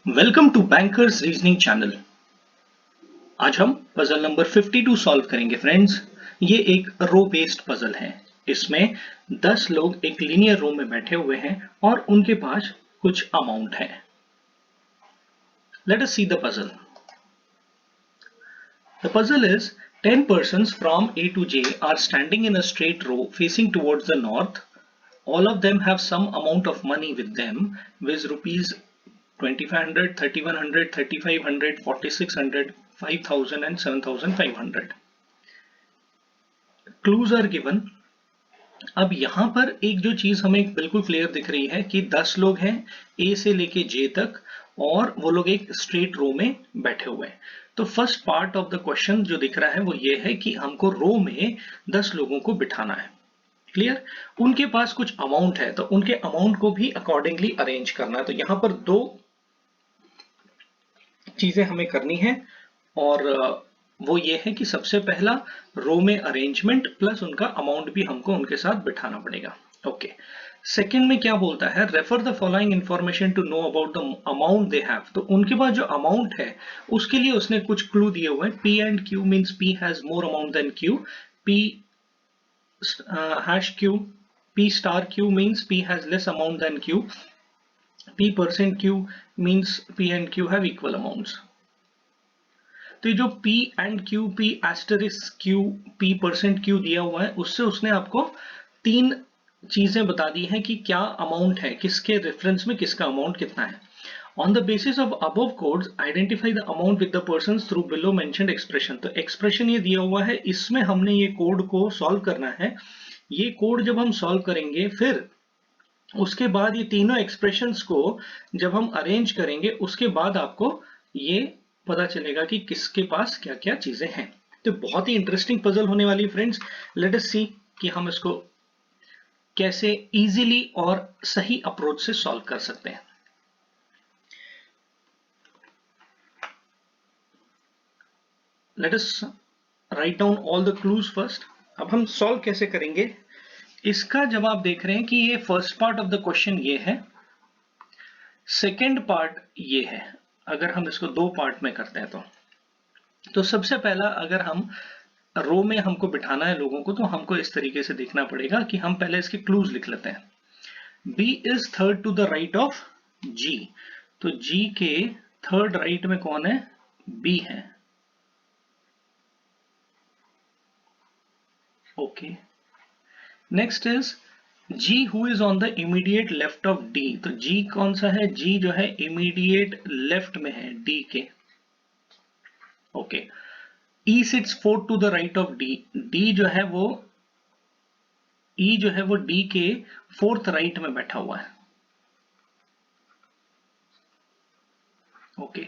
Welcome to bankers reasoning channel. आज हम puzzle number 52 solve करेंगे फ्रेंड्स। ये एक रो बेस्ड पजल है। इसमें 10 लोग एक लीनियर रो में बैठे हुए हैं और उनके पास कुछ अमाउंट है। Let us see the puzzle. The puzzle is 10 persons from A to J are standing in a straight row facing towards the north. All of them have some amount of money with them, with rupees 2500, 3100, 3500, 4600, 5000 and 7500. Clues are given. अब यहां पर एक जो चीज हमें बिल्कुल clear दिख रही है कि 10 लोग हैं ए से लेके जे तक और वो लोग एक स्ट्रेट रो में बैठे हुए हैं। तो first part of the question जो दिख रहा है वो ये है कि हमको रो में 10 लोगों को बिठाना है। क्लियर। उनके पास कुछ अमाउंट है तो उनके अमाउंट को भी अकॉर्डिंगली अरेंज करना है। तो यहां पर दो चीजें हमें करनी है और वो ये है कि सबसे पहला रो में अरेंजमेंट प्लस उनका अमाउंट भी हमको उनके साथ बिठाना पड़ेगा। ओके। सेकंड में क्या बोलता है, refer the following information to know about the amount they have. तो उनके पास जो अमाउंट है उसके लिए उसने कुछ क्लू दिए हुए हैं। P and Q means P has more amount than Q, P hash Q, P star Q means P has less amount than Q, p percent q means p and q have equal amounts। तो ये जो p and q, p asterisk q, p percent q दिया हुआ है उससे उसने आपको तीन चीजें बता दी हैं कि क्या अमाउंट है, किसके रेफरेंस में किसका अमाउंट कितना है। On the basis of above codes, identify the amount with the persons through below mentioned expression। तो एक्सप्रेशन ये दिया हुआ है, इसमें हमने ये कोड को सॉल्व करना है। ये कोड जब हम सॉल्व करेंगे फिर उसके बाद ये तीनों एक्सप्रेशंस को जब हम अरेंज करेंगे उसके बाद आपको ये पता चलेगा कि किसके पास क्या क्या चीजें हैं। तो बहुत ही इंटरेस्टिंग पजल होने वाली फ्रेंड्स। लेट अस सी कि हम इसको कैसे इजीली और सही अप्रोच से सॉल्व कर सकते हैं। Let us write down all the clues first. अब हम सॉल्व कैसे करेंगे इसका जवाब देख रहे हैं कि ये first part of the question ये है, सेकेंड पार्ट ये है। अगर हम इसको दो पार्ट में करते हैं तो सबसे पहला अगर हम रो में हमको बिठाना है लोगों को तो हमको इस तरीके से देखना पड़ेगा कि हम पहले इसके क्लूज लिख लेते हैं। B is third to the right of G। तो G के थर्ड राइट में कौन है, B है। Okay. Next is G who is on the immediate left of D। तो G कौन सा है, G जो है इमीडिएट लेफ्ट में है D के। Okay. E sits fourth to the right of D। D जो है वो E जो है वो D के फोर्थ राइट में बैठा हुआ है। Okay.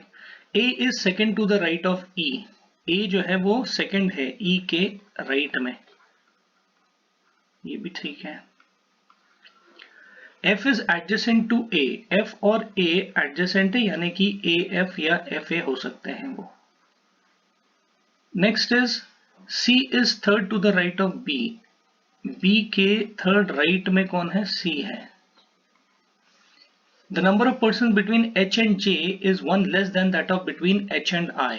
A is second to the right of E। A जो है वो सेकंड है E के राइट में, ये भी ठीक है। F is adjacent to A। F और A adjacent है यानी कि AF या FA हो सकते हैं वो। Next is C is third to the right of B। B के थर्ड राइट में कौन है, C है। The number of persons between H and J is one less than that of between H and I।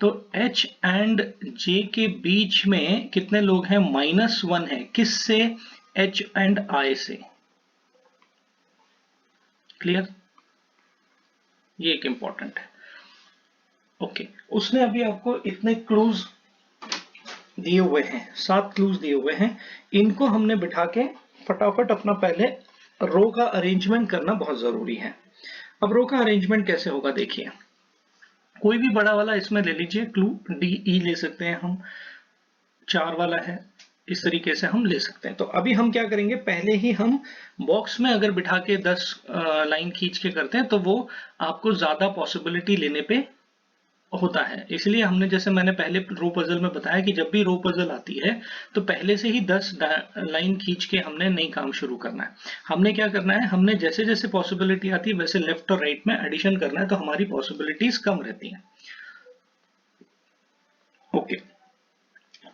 तो H and J के बीच में कितने लोग हैं, -1 है। किससे, H and I से। क्लियर, ये एक इंपॉर्टेंट है। ओके। उसने अभी आपको इतने क्लूज दिए हुए हैं, 7 क्लूज दिए हुए हैं। इनको हमने बिठा के फटाफट अपना पहले रो का अरेंजमेंट करना बहुत जरूरी है। अब रो का अरेंजमेंट कैसे होगा देखिए, कोई भी बड़ा वाला इसमें ले लीजिए, क्लू डी ई ले सकते हैं हम, 4 वाला है, इस तरीके से हम ले सकते हैं। तो अभी हम क्या करेंगे, पहले ही हम बॉक्स में अगर बिठा के 10 लाइन खींच के करते हैं तो वो आपको ज्यादा पॉसिबिलिटी लेने पे होता है। इसलिए हमने, जैसे मैंने पहले रो पजल में बताया कि जब भी रो पजल आती है तो पहले से ही 10 लाइन खींच के हमने नई काम शुरू करना है। हमने क्या करना है, हमने जैसे जैसे पॉसिबिलिटी आती है वैसे लेफ्ट और राइट में एडिशन करना है, तो हमारी पॉसिबिलिटीज कम रहती हैं। ओके।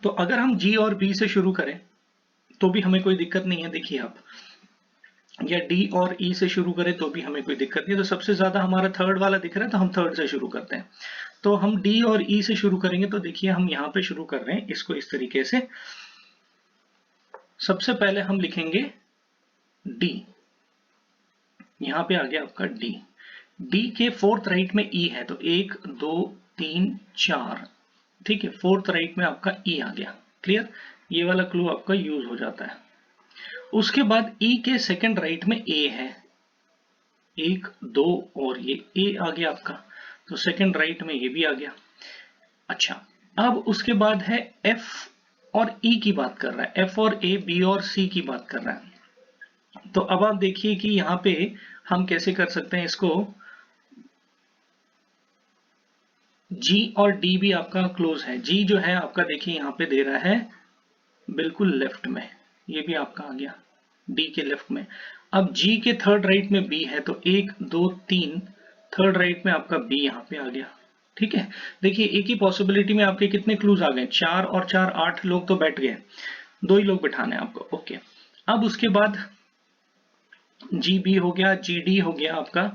तो अगर हम जी और बी से शुरू करें तो भी हमें कोई दिक्कत नहीं है। देखिए आप या डी और ई से शुरू करें तो भी हमें कोई दिक्कत नहीं। तो सबसे ज्यादा हमारा थर्ड वाला दिख रहा है तो हम थर्ड से शुरू करते हैं। तो हम डी और ई से शुरू करेंगे। तो देखिए हम यहाँ पे शुरू कर रहे हैं इसको इस तरीके से। सबसे पहले हम लिखेंगे डी, यहां पे आ गया आपका डी। डी के फोर्थ राइट में ई है तो 1 2 3 4, ठीक है। फोर्थ राइट में आपका ई आ गया। क्लियर, ये वाला क्लू आपका यूज हो जाता है। उसके बाद ई के सेकंड राइट में ए है, 1 2 और ये ए आ गया आपका, तो सेकंड राइट में ये भी आ गया। अच्छा, अब उसके बाद है एफ और ई की बात कर रहा है, एफ और ए, बी और सी की बात कर रहा है। तो अब आप देखिए कि यहां पे हम कैसे कर सकते हैं इसको। जी और डी भी आपका क्लोज है। जी जो है आपका देखिए यहां पे दे रहा है बिल्कुल लेफ्ट में, ये भी आपका आ गया डी के लेफ्ट में। अब जी के थर्ड राइट में बी है तो 1 2 3, थर्ड राइट में आपका बी यहां पे आ गया। ठीक है, देखिए एक ही पॉसिबिलिटी में आपके कितने क्लूज आ गए, 4 और 4 8 लोग तो बैठ गए, 2 ही लोग बिठाने आपको। ओके, अब उसके बाद जी बी हो गया, जी डी हो गया आपका,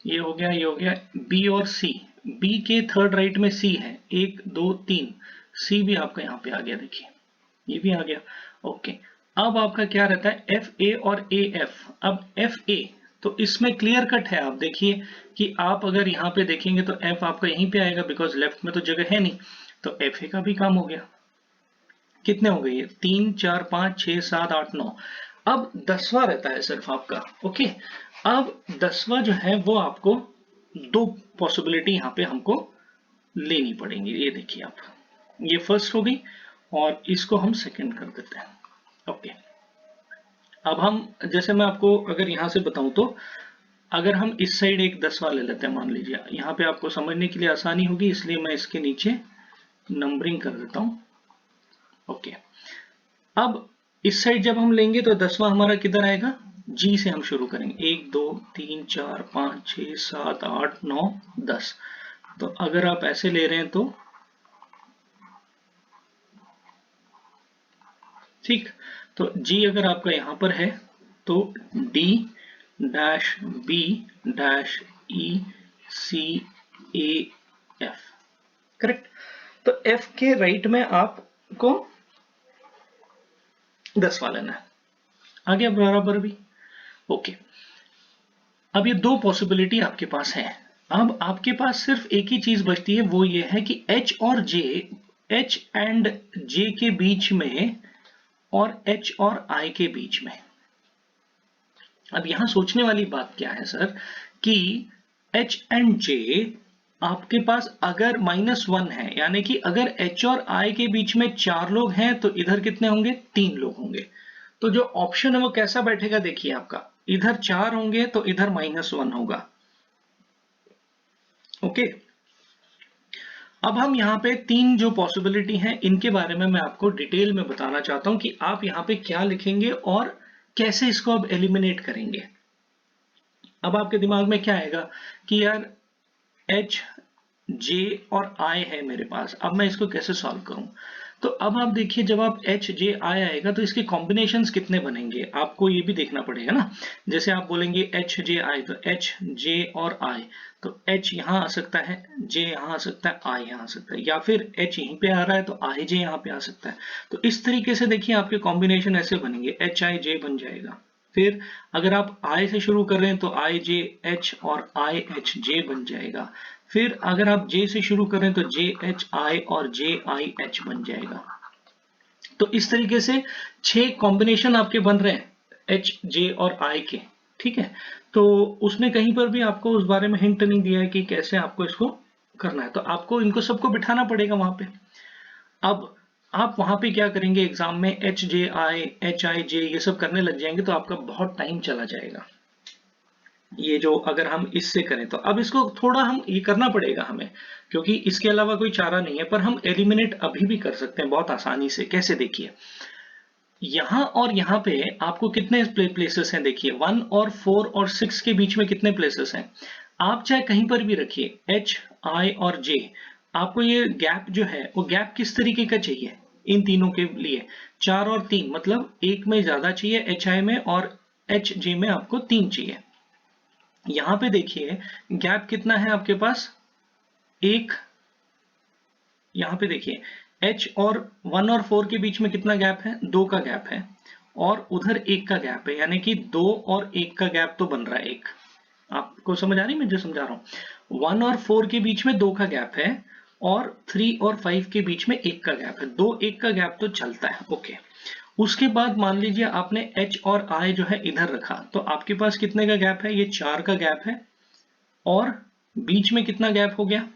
ये हो गया, ये हो गया। बी और सी, बी के थर्ड राइट में सी है, 1 2 3, सी भी आपका यहाँ पे आ गया, देखिए ये भी आ गया। ओके, अब आपका क्या रहता है एफ ए और ए एफ। अब एफ ए तो इसमें क्लियर कट है, आप देखिए कि आप अगर यहाँ पे देखेंगे तो एफ आपका यहीं पे आएगा, बिकॉज लेफ्ट में तो जगह है नहीं, तो एफ ए का भी काम हो गया। कितने हो गए ये, 3 4 5 6 7 8 9। अब 10वां रहता है सिर्फ आपका। ओके, अब 10वां जो है वो आपको 2 पॉसिबिलिटी यहाँ पे हमको लेनी पड़ेंगी। ये देखिए आप, ये फर्स्ट हो गई और इसको हम सेकंड कर देते हैं। ओके, अब हम जैसे मैं आपको अगर यहां से बताऊं तो अगर हम इस साइड एक 10वां ले लेते हैं, मान लीजिए, यहाँ पे आपको समझने के लिए आसानी होगी इसलिए मैं इसके नीचे नंबरिंग कर देता हूं। ओके, अब इस साइड जब हम लेंगे तो 10वां हमारा किधर आएगा, जी से हम शुरू करेंगे, 1 2 3 4 5 6 7 8 9 10। तो अगर आप ऐसे ले रहे हैं तो ठीक, तो जी अगर आपका यहां पर है तो D dash B dash E C A F, correct. तो एफ के राइट में आपको 10वां लेना है, आ गया बराबर भी। ओके, अब ये 2 पॉसिबिलिटी आपके पास है। अब आपके पास सिर्फ एक ही चीज बचती है, वो ये है कि एच और जे, एच एंड जे के बीच में और एच और आई के बीच में। अब यहां सोचने वाली बात क्या है सर कि एच एंड जे आपके पास अगर -1 है, यानी कि अगर एच और आई के बीच में 4 लोग हैं तो इधर कितने होंगे, 3 लोग होंगे। तो जो ऑप्शन है वो कैसा बैठेगा, देखिए आपका इधर 4 होंगे तो इधर -1 होगा। ओके, अब हम यहाँ पे 3 जो पॉसिबिलिटी हैं इनके बारे में मैं आपको डिटेल में बताना चाहता हूं कि आप यहाँ पे क्या लिखेंगे और कैसे इसको अब एलिमिनेट करेंगे। अब आपके दिमाग में क्या आएगा कि यार एच जे और आई है मेरे पास, अब मैं इसको कैसे सॉल्व करूं। तो अब आप देखिए जब आप एच जे आई आएगा तो इसके कॉम्बिनेशंस कितने बनेंगे आपको ये भी देखना पड़ेगा ना। जैसे आप बोलेंगे एच जे आई तो एच जे और आई, तो एच यहां आ सकता है, जे यहां आ सकता है, आई यहां आ सकता है, या फिर एच यहीं पे आ रहा है तो आई जे यहां पे आ सकता है। तो इस तरीके से देखिए आपके कॉम्बिनेशन ऐसे बनेंगे, एच आई जे बन जाएगा। फिर अगर आप आई से शुरू कर रहे हैं तो आई जे एच और आई एच जे बन जाएगा। फिर अगर आप जे से शुरू करें तो जे एच आई और जे आई एच बन जाएगा। तो इस तरीके से 6 कॉम्बिनेशन आपके बन रहे हैं एच जे और आई के, ठीक है। तो उसने कहीं पर भी आपको उस बारे में हिंट नहीं दिया है कि कैसे आपको इसको करना है, तो आपको इनको सबको बिठाना पड़ेगा वहां पे। अब आप वहां पे क्या करेंगे, एग्जाम में H J I H I जे ये सब करने लग जाएंगे तो आपका बहुत टाइम चला जाएगा। ये जो अगर हम इससे करें तो अब इसको थोड़ा हम ये करना पड़ेगा हमें, क्योंकि इसके अलावा कोई चारा नहीं है, पर हम एलिमिनेट अभी भी कर सकते हैं बहुत आसानी से। कैसे, देखिए यहां और यहां पे आपको कितने प्लेसेस हैं, देखिए 1 और 4 और 6 के बीच में कितने प्लेसेस हैं। आप चाहे कहीं पर भी रखिए एच आई और जे, आपको ये गैप जो है वो गैप किस तरीके का चाहिए इन तीनों के लिए, 4 और 3, मतलब एक में ज्यादा चाहिए एच आई में और एच जे में आपको 3 चाहिए। यहां पे देखिए गैप कितना है आपके पास, एक। यहां पे देखिए एच और 1 और 4 के बीच में कितना गैप है, 2 का गैप है, और उधर 1 का गैप है, यानी कि 2 और 1 का गैप तो बन रहा है एक। आपको समझ आ रही है मैं जो समझा रहा हूं? 1 और 4 के बीच में 2 का गैप है, और 3 और 5 के बीच में 1 का गैप है। 2 1 का गैप तो चलता है, ओके। उसके बाद मान लीजिए आपने H और I जो है इधर रखा, तो आपके पास कितने का गैप है, ये 4 का गैप है, और बीच में कितना गैप हो गया,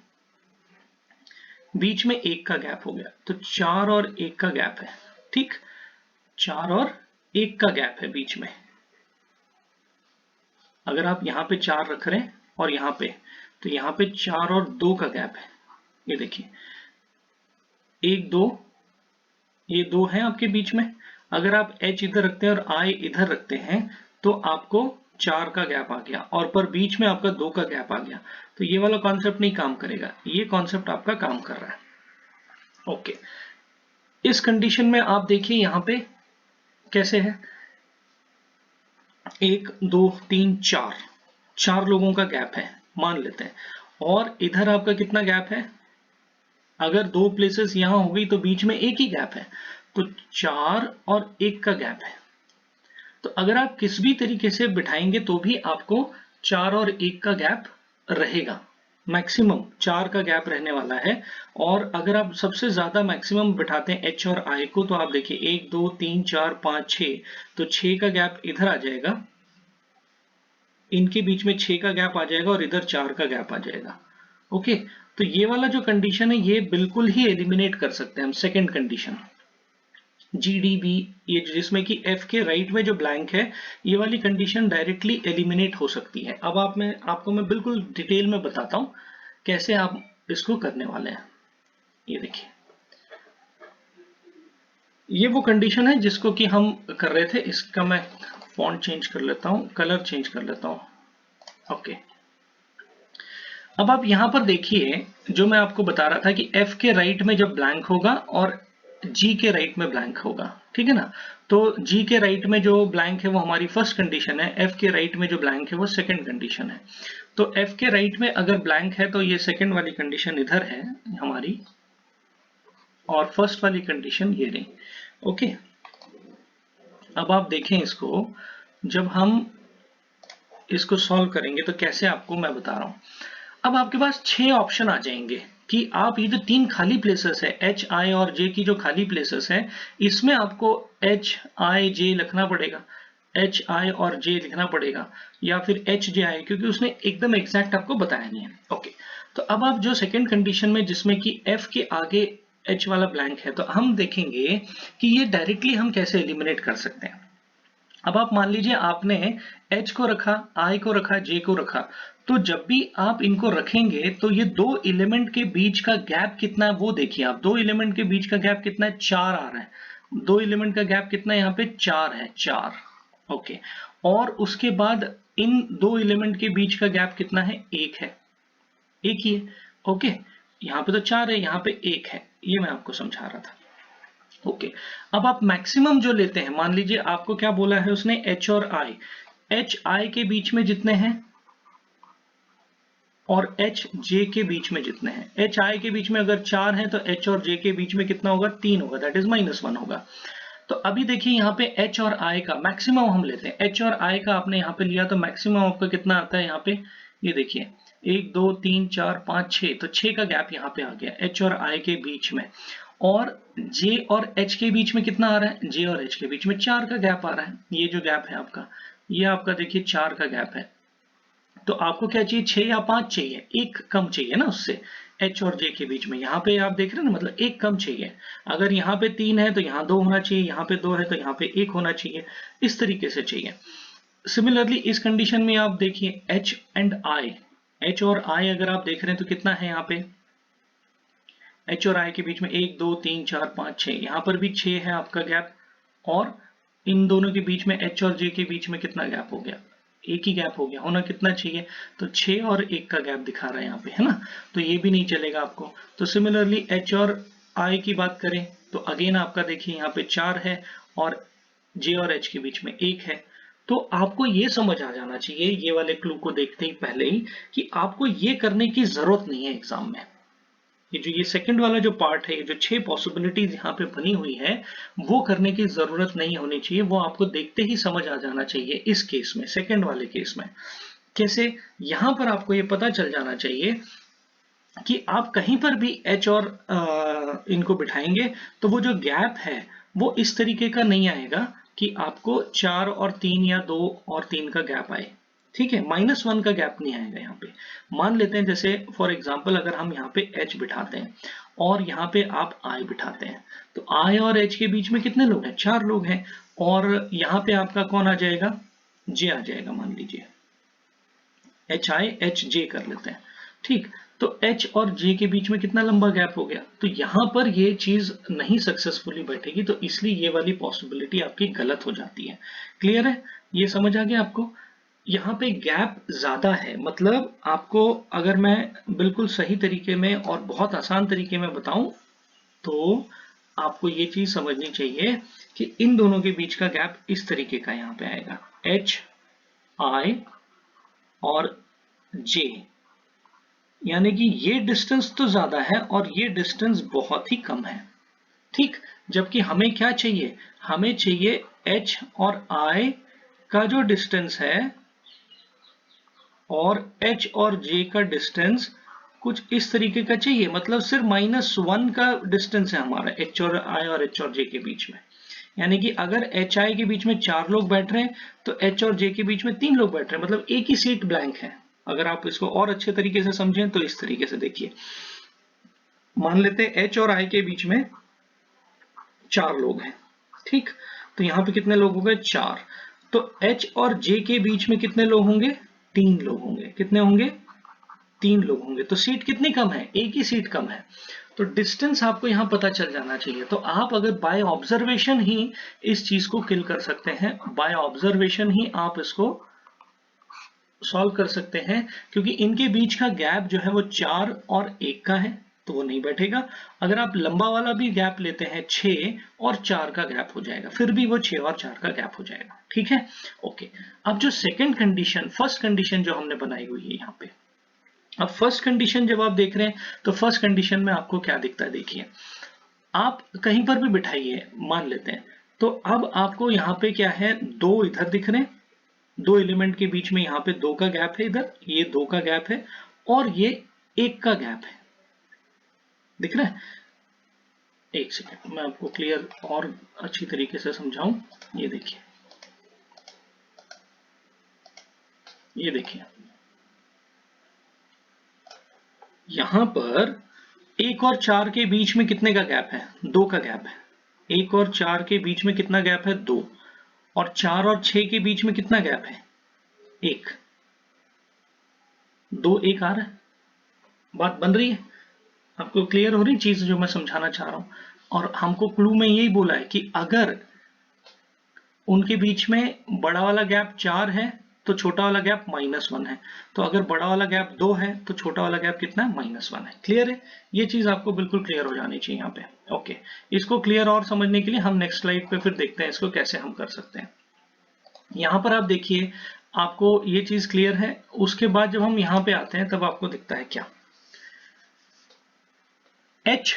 बीच में 1 का गैप हो गया, तो 4 और 1 का गैप है, ठीक। 4 और 1 का गैप है बीच में। अगर आप यहां पे 4 रख रहे हैं और यहां पे, तो यहां पे 4 और 2 का गैप है, ये देखिए 1 2, ये 2 है आपके बीच में। अगर आप H इधर रखते हैं और I इधर रखते हैं, तो आपको 4 का गैप आ गया, और पर बीच में आपका 2 का गैप आ गया। तो ये वाला कॉन्सेप्ट नहीं काम करेगा, ये कॉन्सेप्ट आपका काम कर रहा है, ओके। इस कंडीशन में आप देखिए यहां पे कैसे है, 1 2 3 4, 4 लोगों का गैप है मान लेते हैं, और इधर आपका कितना गैप है, अगर 2 प्लेसेस यहां हो गई तो बीच में 1 ही गैप है, तो 4 और 1 का गैप है। तो अगर आप किस भी तरीके से बिठाएंगे तो भी आपको 4 और 1 का गैप रहेगा, मैक्सिमम 4 का गैप रहने वाला है। और अगर आप सबसे ज्यादा मैक्सिमम बिठाते हैं H और I को, तो आप देखिए 1 2 3 4 5 6, तो 6 का गैप इधर आ जाएगा, इनके बीच में 6 का गैप आ जाएगा, और इधर 4 का गैप आ जाएगा, ओके। तो ये वाला जो कंडीशन है ये बिल्कुल ही एलिमिनेट कर सकते हैं हम, सेकेंड कंडीशन GDB, ये जिसमें कि F के राइट में जो ब्लैंक है, ये वाली कंडीशन डायरेक्टली एलिमिनेट हो सकती है। अब आपको मैं बिल्कुल डिटेल में बताता हूं कैसे आप इसको करने वाले हैं। ये देखिए, ये वो कंडीशन है जिसको कि हम कर रहे थे। इसका मैं फॉन्ट चेंज कर लेता हूं, कलर चेंज कर लेता हूं, ओके। अब आप यहां पर देखिए, जो मैं आपको बता रहा था कि F के राइट में जब ब्लैंक होगा और G के राइट में ब्लैंक होगा, ठीक है ना। तो G के राइट में जो ब्लैंक है वो हमारी फर्स्ट कंडीशन है, F के राइट में जो ब्लैंक है वो सेकंड कंडीशन है। तो F के राइट में अगर ब्लैंक है तो ये सेकंड वाली कंडीशन इधर है हमारी, और फर्स्ट वाली कंडीशन ये रही, ओके। अब आप देखें इसको, जब हम इसको सॉल्व करेंगे तो कैसे आपको मैं बता रहा हूं। अब आपके पास 6 ऑप्शन आ जाएंगे कि आप ये जो 3 खाली प्लेसेस है H I और J की जो खाली प्लेसेस है, इसमें आपको H I J लिखना पड़ेगा, H I और J लिखना पड़ेगा, या फिर H J I, क्योंकि उसने एकदम एग्जैक्ट आपको बताया नहीं है, ओके। तो अब आप जो सेकंड कंडीशन में जिसमें कि F के आगे H वाला ब्लैंक है, तो हम देखेंगे कि ये डायरेक्टली हम कैसे एलिमिनेट कर सकते हैं। अब आप मान लीजिए आपने H को रखा, I को रखा, J को रखा, तो जब भी आप इनको रखेंगे तो ये 2 एलिमेंट के बीच का गैप कितना है वो देखिए आप। 2 एलिमेंट के बीच का गैप कितना है, 4 आ रहा है। 2 एलिमेंट का गैप कितना है यहाँ पे, 4 है, 4, ओके। और उसके बाद इन 2 एलिमेंट के बीच का गैप कितना है, 1 है, 1 ही है, ओके। यहाँ पे तो 4 है, यहाँ पे 1 है, ये मैं आपको समझा रहा था, ओके। अब आप मैक्सिमम जो लेते हैं, मान लीजिए आपको क्या बोला है उसने, H और I, H I के बीच में जितने हैं और H J के बीच में जितने हैं, H I के बीच में अगर 4 हैं तो H और J के बीच में कितना होगा, 3 होगा, दैट इज -1 होगा। तो अभी देखिए यहाँ पे H और I का मैक्सिमम हम लेते हैं, H और I का आपने यहाँ पे लिया तो मैक्सिमम आपका कितना आता है यहाँ पे, ये देखिए 1 2 3 4 5 6, तो 6 का गैप यहाँ पे आ गया H और I के बीच में। और J और H के बीच में कितना आ रहा है, J और H के बीच में 4 का गैप आ रहा है। ये जो गैप है आपका, ये आपका देखिए 4 का गैप है। तो आपको क्या चाहिए, 6 या 5 चाहिए, एक कम चाहिए ना उससे, H और J के बीच में। यहाँ पे आप देख रहे हैं ना, मतलब एक कम चाहिए। अगर यहाँ पे 3 है तो यहाँ 2 होना चाहिए, यहाँ पे 2 है तो यहाँ पे 1 होना चाहिए, इस तरीके से चाहिए। सिमिलरली इस कंडीशन में आप देखिए H एंड I, H और I अगर आप देख रहे हैं तो कितना है यहाँ पे, H और I के बीच में 1 2 3 4 5 6, यहाँ पर भी 6 है आपका गैप। और इन दोनों के बीच में H और J के बीच में कितना गैप हो गया, एक ही गैप हो गया, होना कितना चाहिए, तो 6 और 1 का गैप दिखा रहा है यहाँ पे, है ना। तो ये भी नहीं चलेगा आपको। तो सिमिलरली H और I की बात करें तो अगेन आपका देखिए यहाँ पे 4 है और J और H के बीच में 1 है। तो आपको ये समझ आ जाना चाहिए ये वाले क्लू को देखते ही पहले ही कि आपको ये करने की जरूरत नहीं है एग्जाम में। ये सेकंड वाला जो पार्ट है, ये जो 6 पॉसिबिलिटीज यहाँ पे बनी हुई है, वो करने की जरूरत नहीं होनी चाहिए, वो आपको देखते ही समझ आ जाना चाहिए इस केस में, सेकंड वाले केस में। कैसे? यहां पर आपको ये पता चल जाना चाहिए कि आप कहीं पर भी एच और इनको बिठाएंगे तो वो जो गैप है वो इस तरीके का नहीं आएगा कि आपको 4 और 3 या 2 और 3 का गैप आए। ठीक है, -1 का गैप नहीं आएगा यहाँ पे। मान लेते हैं जैसे फॉर एग्जांपल अगर हम यहाँ पे h बिठाते हैं और यहाँ पे आप i बिठाते हैं, तो i और h के बीच में कितने लोग हैं? 4 लोग हैं। और यहाँ पे आपका कौन आ जाएगा? j आ जाएगा, मान लीजिए hi hj कर लेते हैं। ठीक, तो h और j के बीच में कितना लंबा गैप हो गया, तो यहां पर ये चीज नहीं सक्सेसफुली बैठेगी, तो इसलिए ये वाली पॉसिबिलिटी आपकी गलत हो जाती है। क्लियर है? ये समझ आ गया आपको? यहाँ पे गैप ज्यादा है, मतलब आपको अगर मैं बिल्कुल सही तरीके में और बहुत आसान तरीके में बताऊं तो आपको ये चीज समझनी चाहिए कि इन दोनों के बीच का गैप इस तरीके का यहाँ पे आएगा, h i और j, यानी कि ये डिस्टेंस तो ज्यादा है और ये डिस्टेंस बहुत ही कम है। ठीक, जबकि हमें क्या चाहिए? हमें चाहिए h और i का जो डिस्टेंस है और h और j का डिस्टेंस कुछ इस तरीके का चाहिए, मतलब सिर्फ -1 का डिस्टेंस है हमारा h और i और h और j के बीच में। यानी कि अगर h i के बीच में 4 लोग बैठ रहे हैं तो h और j के बीच में 3 लोग बैठ रहे हैं, मतलब एक ही सीट ब्लैंक है। अगर आप इसको और अच्छे तरीके से समझें तो इस तरीके से देखिए, मान लेते हैं h और i के बीच में 4 लोग हैं। ठीक, तो यहाँ पे कितने लोग हो गए? 4। तो h और j के बीच में कितने लोग होंगे? 3 लोग होंगे। कितने होंगे? 3 लोग होंगे। तो सीट कितनी कम है? एक ही सीट कम है। तो डिस्टेंस आपको यहाँ पता चल जाना चाहिए। तो आप अगर बाय ऑब्जर्वेशन ही इस चीज को किल कर सकते हैं, बाय ऑब्जर्वेशन ही आप इसको सॉल्व कर सकते हैं, क्योंकि इनके बीच का गैप जो है वो 4 और 1 का है, तो वो नहीं बैठेगा। अगर आप लंबा वाला भी गैप लेते हैं, 6 और 4 का गैप हो जाएगा, फिर भी वो 6 और 4 का गैप हो जाएगा। ठीक है, ओके। अब जो सेकंड कंडीशन, फर्स्ट कंडीशन जो हमने बनाई हुई है यहाँ पे, अब फर्स्ट कंडीशन जब आप देख रहे हैं तो फर्स्ट कंडीशन में आपको क्या दिखता है? देखिए, आप कहीं पर भी बिठाइए, मान लेते हैं, तो अब आपको यहाँ पे क्या है? 2 इधर दिख रहे हैं, 2 एलिमेंट के बीच में यहाँ पे 2 का गैप है, इधर ये 2 का गैप है और ये 1 का गैप है। दिख रहा है? एक सेकेंड, मैं आपको क्लियर और अच्छी तरीके से समझाऊं। ये देखिए, ये देखिए, यहां पर 1 और 4 के बीच में कितने का गैप है? 2 का गैप है। 1 और 4 के बीच में कितना गैप है? 2। और 4 और 6 के बीच में कितना गैप है? 1। 2 1 आ रहा है। बात बन रही है? आपको क्लियर हो रही चीज जो मैं समझाना चाह रहा हूं? और हमको क्लू में यही बोला है कि अगर उनके बीच में बड़ा वाला गैप 4 है तो छोटा वाला गैप -1 है, तो अगर बड़ा वाला गैप 2 है तो छोटा वाला गैप कितना है? -1 है। क्लियर है? ये चीज आपको बिल्कुल क्लियर हो जानी चाहिए यहाँ पे। ओके, इसको क्लियर और समझने के लिए हम नेक्स्ट स्लाइड पे फिर देखते हैं इसको कैसे हम कर सकते हैं। यहाँ पर आप देखिए, आपको ये चीज क्लियर है। उसके बाद जब हम यहाँ पे आते हैं तब आपको दिखता है क्या? H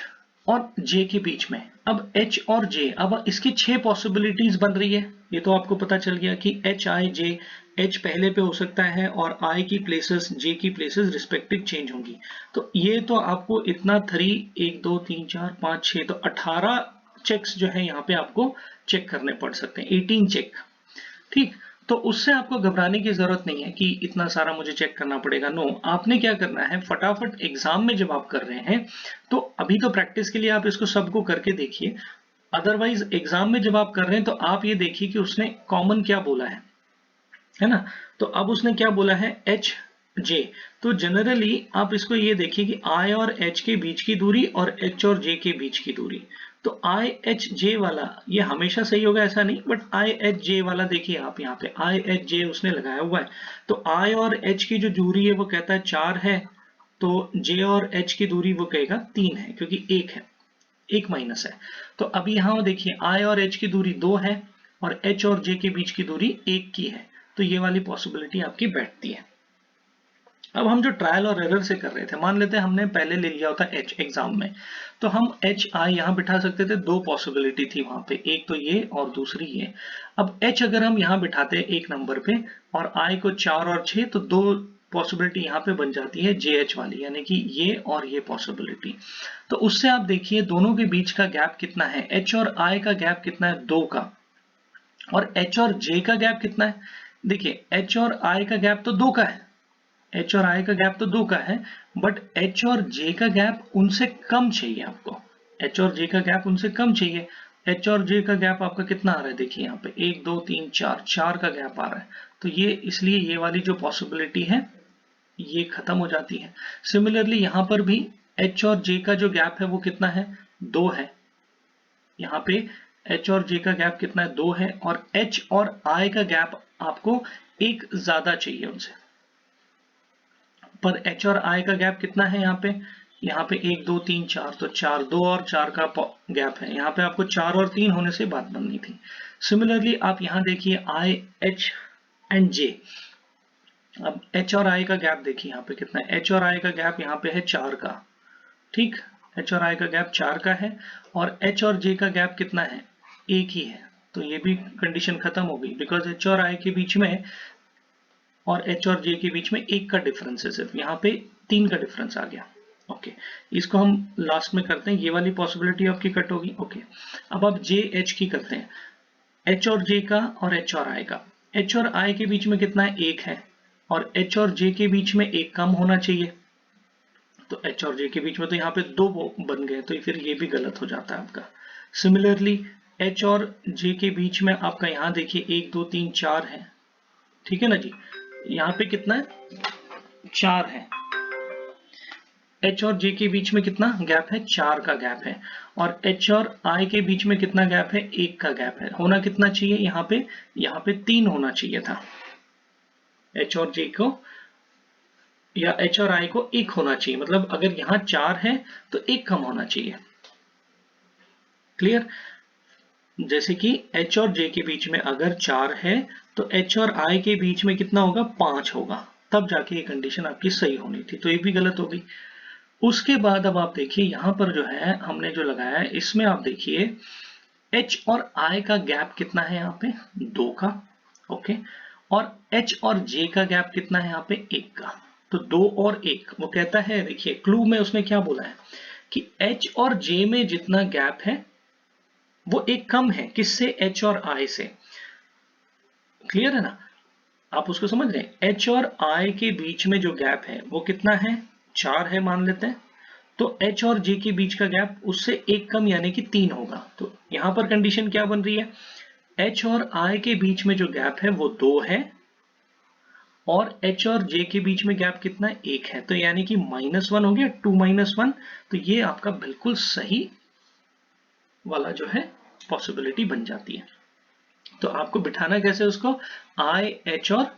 और J के बीच में, अब H और J, अब इसकी 6 पॉसिबिलिटीज बन रही है। ये तो आपको पता चल गया कि H I J, H पहले पे हो सकता है और I की प्लेसेस, J की प्लेसेस रिस्पेक्टिव चेंज होंगी। तो ये तो आपको इतना 1 2 3 4 5 6, तो 18 चेक्स जो है यहाँ पे आपको चेक करने पड़ सकते हैं, 18 चेक। ठीक, तो उससे आपको घबराने की जरूरत नहीं है कि इतना सारा मुझे चेक करना पड़ेगा। नो, आपने क्या करना है, फटाफट एग्जाम में जब आप कर रहे हैं तो अभी तो प्रैक्टिस के लिए आप इसको सबको करके देखिए, अदरवाइज एग्जाम में जब आप कर रहे हैं तो आप ये देखिए कि उसने कॉमन क्या बोला है ना? तो अब उसने क्या बोला है? H J. तो जनरली आप इसको ये देखिए कि आई और एच के बीच की दूरी और एच और जे के बीच की दूरी, तो आई एच जे वाला ये हमेशा सही होगा ऐसा नहीं, बट आई एच जे वाला देखिए, आप यहाँ पे आई एच जे उसने लगाया हुआ है, तो आई और एच की जो दूरी है वो कहता है 4 है, तो जे और एच की दूरी वो कहेगा 3 है, क्योंकि 1 है, 1 माइनस है। तो अभी यहाँ देखिए, आई और एच की दूरी 2 है, और h और j के बीच की दूरी 1 की है, तो ये वाली पॉसिबिलिटी आपकी बैठती है। अब हम जो ट्रायल और एरर से कर रहे थे, मान लेते हैं हमने पहले ले लिया होता h एग्जाम में, तो हम h i यहाँ बिठा सकते थे, दो पॉसिबिलिटी थी वहां पे, एक तो ये और दूसरी ये। अब h अगर हम यहाँ बिठाते हैं एक नंबर पे और i को 4 और 6, तो दो पॉसिबिलिटी यहाँ पे बन जाती है JH वाली, यानी कि ये और ये पॉसिबिलिटी। तो उससे आप देखिए दोनों के बीच का गैप कितना है, h और i का गैप कितना है, 2 का, और h और j का गैप कितना है, देखिए h और i का गैप तो 2 का है, h और i का गैप तो 2 का है, बट h और j का गैप उनसे कम चाहिए आपको, h और j का गैप उनसे कम चाहिए। h और j का गैप आपका कितना आ रहा है, देखिए यहाँ पे 1 2 3 4, 4 का गैप आ रहा है, तो ये इसलिए ये वाली जो पॉसिबिलिटी है ये खत्म हो जाती है। सिमिलरली यहाँ पर भी h और j का जो गैप है वो कितना है, 2 है। यहाँ पे h और j का गैप कितना है, 2 है, और h और i का गैप आपको एक ज्यादा चाहिए उनसे, पर h और i का गैप कितना है यहाँ पे, 1 2 3 4, तो 4, 2 और 4 का गैप है, यहाँ पे आपको 4 और 3 होने से बात बननी थी। सिमिलरली आप यहाँ देखिए i, h एंड j, अब h और i का गैप देखिए यहाँ पे कितना है, h और i का गैप यहाँ पे है 4 का, ठीक, h और i का गैप 4 का है, और h और j का गैप कितना है, एक ही है, तो ये भी कंडीशन खत्म हो गई, बिकॉज h और i के बीच में और h और j के बीच में 1 का डिफरेंस है, सिर्फ यहाँ पे 3 का डिफरेंस आ गया। ओके, इसको हम लास्ट में करते हैं, ये वाली पॉसिबिलिटी आपकी कट होगी। ओके, अब आप j h की करते हैं, h और j का और h और i का, h और i के बीच में कितना है, 1 है, और h और j के बीच में 1 कम होना चाहिए, तो h और j के बीच में तो यहाँ पे 2 बन गए, तो फिर ये भी गलत हो जाता है आपका। सिमिलरली h और j के बीच में आपका यहाँ देखिए 1 2 3 4 है, ठीक है ना जी, यहाँ पे कितना है, 4 है, h और j के बीच में कितना गैप है, 4 का गैप है, और h और i के बीच में कितना गैप है, 1 का गैप है, होना कितना चाहिए यहाँ पे 3 होना चाहिए था, h और j को या h और i को 1 होना चाहिए, मतलब अगर यहाँ 4 है तो 1 कम होना चाहिए। क्लियर, जैसे कि h और j के बीच में अगर 4 है तो h और i के बीच में कितना होगा, 5 होगा, तब जाके ये कंडीशन आपकी सही होनी थी, तो ये भी गलत हो गई। उसके बाद अब आप देखिए यहाँ पर जो है हमने जो लगाया है, इसमें आप देखिए h और i का गैप कितना है, यहाँ पे 2 का, ओके, और h और j का गैप कितना है, यहाँ पे 1 का, तो 2 और 1, वो कहता है, देखिए क्लू में उसने क्या बोला है कि h और j में जितना गैप है वो एक कम है, किससे, h और i से। क्लियर है ना, आप उसको समझ रहे हैं, h और i के बीच में जो गैप है वो कितना है, 4 है मान लेते हैं, तो h और j के बीच का गैप उससे एक कम यानी कि 3 होगा, तो यहां पर कंडीशन क्या बन रही है, h और i के बीच में जो गैप है वो 2 है, और h और j के बीच में गैप कितना है, 1 है, तो यानी कि -1 हो गया, 2 - 1, तो ये आपका बिल्कुल सही वाला जो है पॉसिबिलिटी बन जाती है। तो आपको बिठाना कैसे उसको, i, h और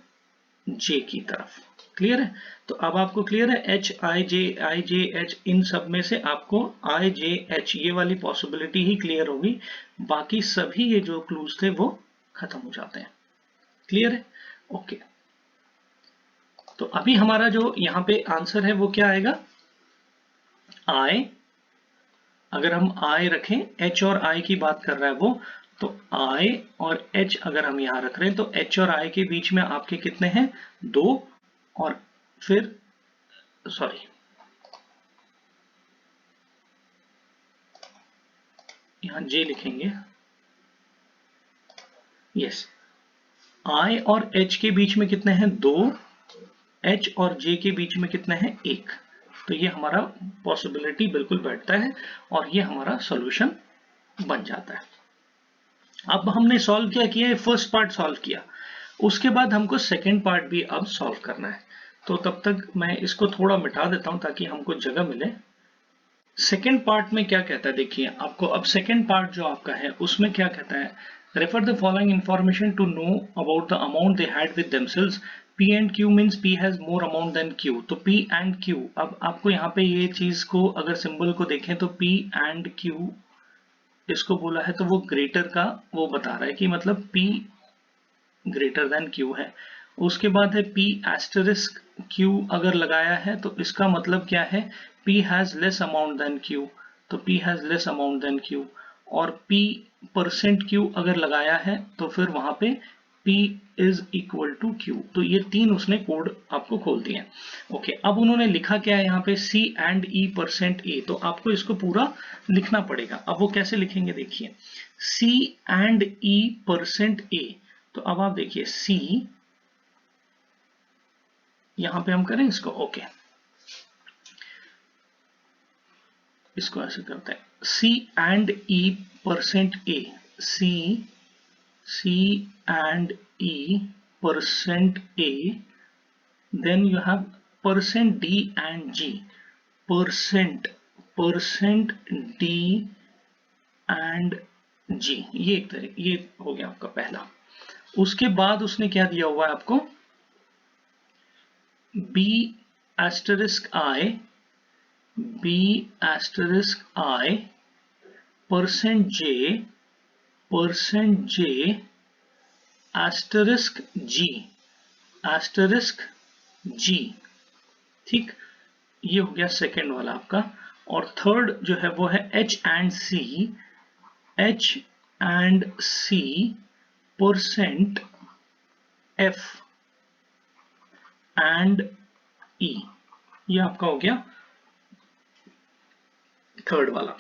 j की तरफ। क्लियर है, तो अब आपको क्लियर है, h i j h, इन सब में से आपको i j h ये वाली पॉसिबिलिटी ही क्लियर होगी, बाकी सभी ये जो क्लूज थे वो खत्म हो जाते हैं। क्लियर है, ओके, तो अभी हमारा जो यहाँ पे आंसर है वो क्या आएगा, i, अगर हम i रखें, h और i की बात कर रहा है वो, तो i और h अगर हम यहां रख रहे हैं तो h और i के बीच में आपके कितने हैं, 2, और फिर सॉरी यहां j लिखेंगे, यस, i और h के बीच में कितने हैं, 2, h और j के बीच में कितने हैं, 1, तो ये हमारा पॉसिबिलिटी बिल्कुल बैठता है और ये हमारा सॉल्यूशन बन जाता है। अब हमने सॉल्व क्या किया है, फर्स्ट पार्ट सॉल्व किया, उसके बाद हमको सेकंड पार्ट भी अब सॉल्व करना है, तो तब तक मैं इसको थोड़ा मिटा देता हूं ताकि हमको जगह मिले। सेकंड पार्ट में क्या कहता है, देखिए आपको अब सेकंड पार्ट जो आपका है उसमें क्या कहता है, refer the following information to know about the amount they had with themselves, P and Q means P has more amount than Q, तो P एंड Q, अब आपको यहाँ पे ये चीज को अगर सिंबल को देखें तो P एंड Q इसको बोला है तो वो ग्रेटर का वो बता रहा है कि मतलब P ग्रेटर देन Q है। उसके बाद है P एस्टरिस्क Q अगर लगाया है तो इसका मतलब क्या है, P has less amount than Q, तो P has less amount than Q। और P परसेंट Q अगर लगाया है तो फिर वहां पे P is equal to Q। तो ये तीन उसने कोड आपको खोल दिए। ओके, अब उन्होंने लिखा क्या है यहाँ पे, C and E percent A, तो आपको इसको पूरा लिखना पड़ेगा। अब वो कैसे लिखेंगे देखिए, C and E percent A, तो अब आप देखिए C, यहां पे हम करें इसको, ओके इसको ऐसे करते हैं, C and E percent A, C and E percent A, then you have percent D and G, percent D and G, ये एक तरह ये हो गया आपका पहला। उसके बाद उसने क्या दिया हुआ है आपको, B asterisk I, B asterisk I, percent J asterisk G, ठीक, ये हो गया सेकेंड वाला आपका। और थर्ड जो है वो है H and C percent F and E, ये आपका हो गया थर्ड वाला।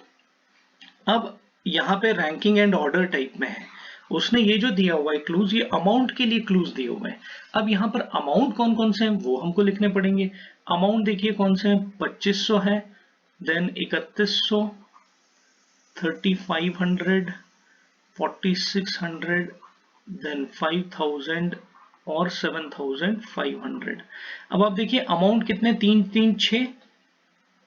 अब यहाँ पे रैंकिंग एंड ऑर्डर टाइप में है, उसने ये जो दिया हुआ है क्लूज, ये अमाउंट के लिए क्लूज दिए हुए हैं। अब यहाँ पर अमाउंट कौन कौन से हैं वो हमको लिखने पड़ेंगे। अमाउंट देखिए कौन से हैं, 2500 है, देन 3100, 3500, 4600, देन 5000 और 7500। अब आप देखिए अमाउंट कितने, 3 3 6,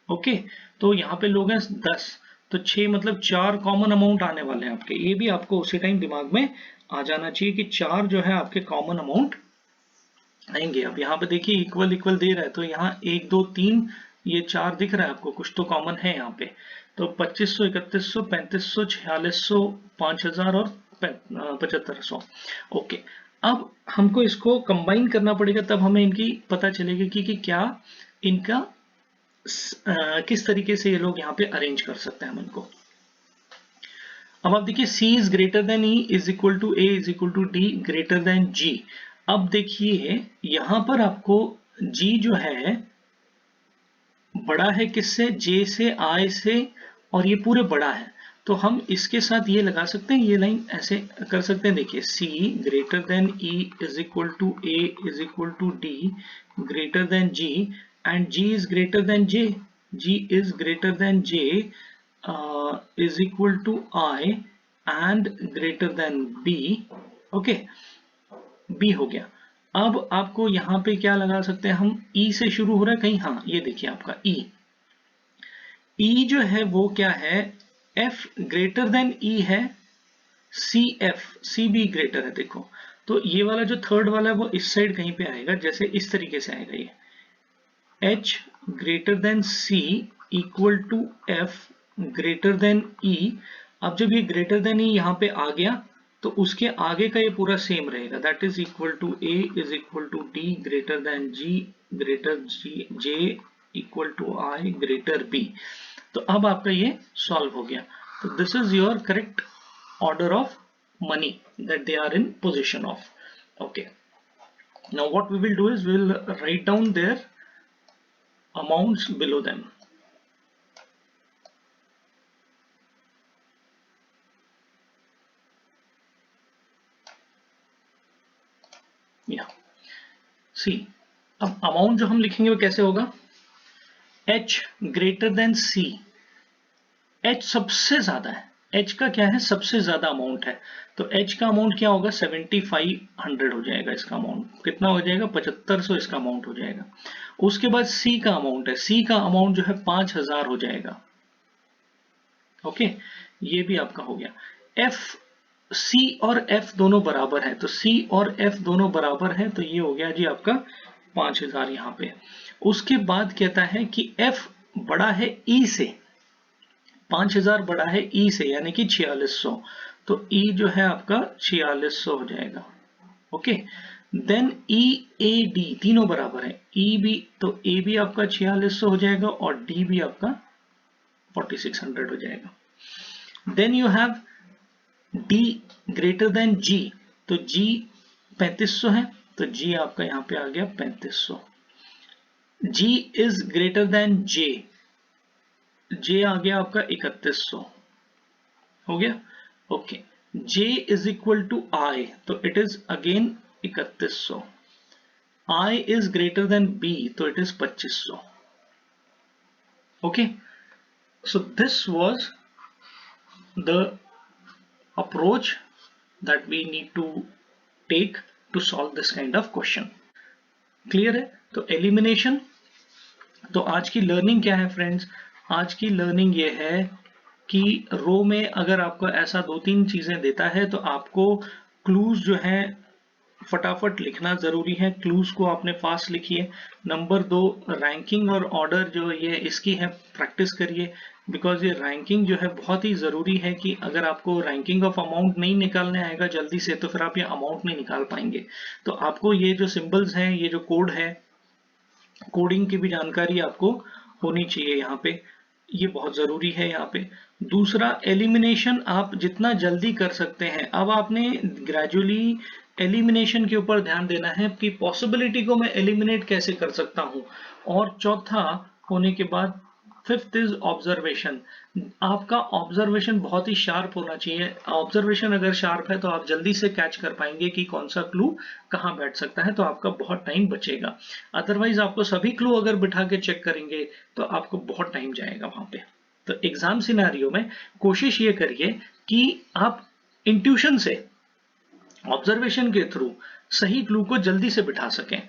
ओके, तो यहाँ पे लोग हैं 10, तो 6 मतलब 4 कॉमन अमाउंट आने वाले हैं आपके। ये भी आपको उसी टाइम दिमाग में आ जाना चाहिए कि 4 जो है आपके कॉमन अमाउंट आएंगे। अब यहाँ पे देखिए इक्वल इक्वल दे रहा है, तो यहाँ 1 2 3 ये 4 दिख रहा है आपको, कुछ तो कॉमन है यहाँ पे। तो 2500, 3100, 3500, 4600, 5000 और 7500। ओके, अब हमको इसको कंबाइन करना पड़ेगा, तब हमें इनकी पता चलेगी कि क्या इनका किस तरीके से ये लोग यहाँ पे अरेंज कर सकते हैं हम इनको। अब आप देखिए C is greater than E is equal to A is equal to D greater than G। अब देखिए यहां पर आपको G जो है बड़ा है किससे, J से, I से, और ये पूरे बड़ा है, तो हम इसके साथ ये लगा सकते हैं, ये लाइन ऐसे कर सकते हैं। देखिए C greater than E is equal to A is equal to D greater than G, and G is greater than J, G is greater than J is equal to I and greater than B, okay, B हो गया। अब आपको यहाँ पे क्या लगा सकते हैं हम, E से शुरू हो रहा है कहीं, हाँ ये देखिए आपका E जो है वो क्या है, F ग्रेटर देन E है, C भी ग्रेटर है, देखो तो ये वाला जो थर्ड वाला है वो इस साइड कहीं पे आएगा, जैसे इस तरीके से आएगा, ये H greater than C equal to F greater than E। अब जब ये ग्रेटर देन E यहाँ पे आ गया तो उसके आगे का ये पूरा सेम रहेगा, that is equal to A is equal to D greater than G greater J equal to I greater B। तो अब आपका ये सॉल्व हो गया। तो this is your correct order of money that they are in position of. Okay, now what we will do is we will write down their amounts below them. See, अब amount जो हम लिखेंगे वो कैसे होगा, H greater than C, H सबसे ज्यादा है, H का क्या है, सबसे ज्यादा अमाउंट है, तो H का अमाउंट क्या होगा, 7500 हो जाएगा, इसका अमाउंट कितना हो जाएगा, 7500 इसका अमाउंट हो जाएगा। उसके बाद C का अमाउंट है, C का अमाउंट जो है 5000 हो जाएगा, ओके, ये भी आपका हो गया। F, C और F दोनों बराबर है, तो C और F दोनों बराबर है, तो ये हो गया जी आपका 5000 यहाँ पे। उसके बाद कहता है कि F बड़ा है E से, 5000 बड़ा है ई से, यानी कि 4600, तो ई जो है आपका 4600 हो जाएगा। Okay, then E A D तीनों बराबर है, ई भी, तो ए भी आपका 4600 हो जाएगा और डी भी आपका 4600 हो जाएगा। Then you have D greater than G, तो जी 3500 है, तो जी आपका यहां पे आ गया 3500। G is greater than J, J आ गया आपका 3100 हो गया। Okay, J is equal to I, तो it is again 3100। I is greater than B, तो it is 2500। Okay, so this was the approach that we need to take to solve this kind of question. Clear है? तो elimination, तो आज की learning क्या है friends? आज की लर्निंग ये है कि रो में अगर आपको ऐसा 2-3 चीजें देता है तो आपको क्लूज जो है फटाफट लिखना जरूरी है, क्लूज को आपने फास्ट लिखिए। नंबर 2, रैंकिंग और ऑर्डर जो ये इसकी है प्रैक्टिस करिए, बिकॉज ये रैंकिंग जो है बहुत ही जरूरी है कि अगर आपको रैंकिंग ऑफ अमाउंट नहीं निकालने आएगा जल्दी से तो फिर आप ये अमाउंट नहीं निकाल पाएंगे। तो आपको ये जो सिंबल्स हैं, ये जो कोड है, कोडिंग की भी जानकारी आपको होनी चाहिए यहाँ पे, ये बहुत जरूरी है यहाँ पे। दूसरा, एलिमिनेशन आप जितना जल्दी कर सकते हैं, अब आपने ग्रेजुअली एलिमिनेशन के ऊपर ध्यान देना है कि पॉसिबिलिटी को मैं एलिमिनेट कैसे कर सकता हूं। और चौथा होने के बाद फिफ्थ इज ऑब्जर्वेशन। आपका ऑब्जर्वेशन बहुत ही शार्प होना चाहिए। ऑब्जर्वेशन अगर शार्प है तो आप जल्दी से कैच कर पाएंगे कि कौन सा क्लू कहाँ बैठ सकता है, तो आपका बहुत टाइम बचेगा। अदरवाइज आपको सभी क्लू अगर बिठा के चेक करेंगे तो आपको बहुत टाइम जाएगा वहां पे। तो एग्जाम सिनेरियो में कोशिश ये करिए कि आप इंट्यूशन से, ऑब्जर्वेशन के थ्रू सही क्लू को जल्दी से बिठा सकें।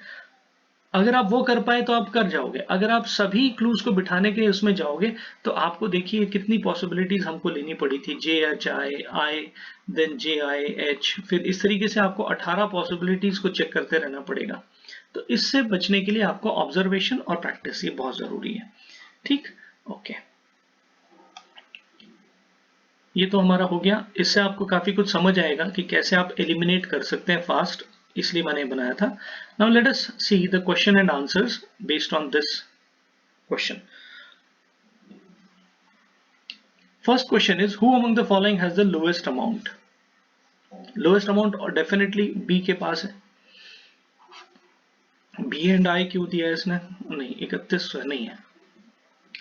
अगर आप वो कर पाए तो आप कर जाओगे। अगर आप सभी क्लूज को बिठाने के उसमें जाओगे तो आपको देखिए कितनी पॉसिबिलिटीज हमको लेनी पड़ी थी, J H I I, then J I H, फिर इस तरीके से आपको 18 पॉसिबिलिटीज को चेक करते रहना पड़ेगा। तो इससे बचने के लिए आपको ऑब्जर्वेशन और प्रैक्टिस ये बहुत जरूरी है। ठीक, ओके, ये तो हमारा हो गया। इससे आपको काफी कुछ समझ आएगा कि कैसे आप एलिमिनेट कर सकते हैं फास्ट, इसलिए मैंने बनाया था। Now let us see the question and answers based on this question. First question is, who among the following has the lowest amount? Lowest amount और डेफिनेटली बी के पास है। बी एंड आई क्यों दिया है इसने? नहीं, 3100 नहीं है।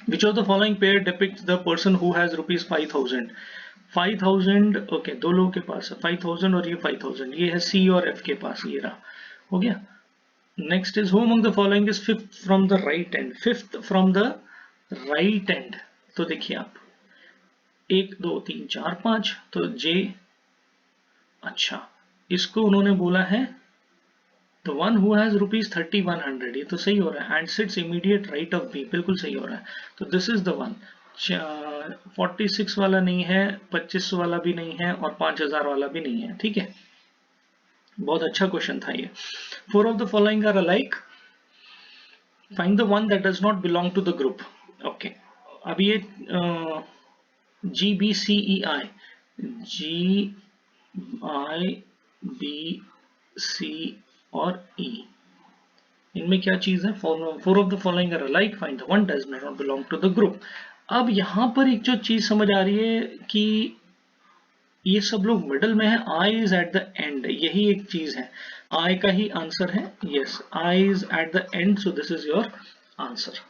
Which of the following pair depicts the person who has rupees 5000? 5000, okay, दो लोगों के पास है 5000 और ये 5000, ये है सी और एफ के पास, ये रहा, हो गया। Next is, who among the following is fifth from the right end? Fifth from the right and, तो देखिए आप 1 2 3 4 5, तो जे, अच्छा, इसको उन्होंने बोला है the one who has rupees 3100, ये तो सही हो रहा है, and sits immediate right of B, बिल्कुल सही हो रहा है। तो this is the one। 46 वाला नहीं है, 2500 वाला भी नहीं है और 5000 वाला भी नहीं है। ठीक है, बहुत अच्छा क्वेश्चन था ये। 4 of the following are alike, find the one that does not belong to the group। Okay, अब ये G B C E I, G I B C और E, इनमें क्या चीज है? 4 of the following are alike, find the one does not belong to the group. अब यहां पर एक जो चीज समझ आ रही है कि ये सब लोग मिडल में है, I is at the end, यही एक चीज है, आई का ही आंसर है। Yes, I is at the end, so this is your answer.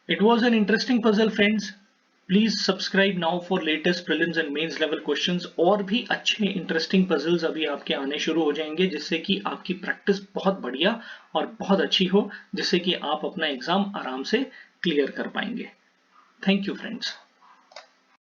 It was an interesting puzzle friends. Please subscribe now for latest prelims and mains level questions. और भी अच्छे इंटरेस्टिंग पजल्स अभी आपके आने शुरू हो जाएंगे, जिससे कि आपकी प्रैक्टिस बहुत बढ़िया और बहुत अच्छी हो, जिससे कि आप अपना एग्जाम आराम से क्लियर कर पाएंगे। Thank you friends.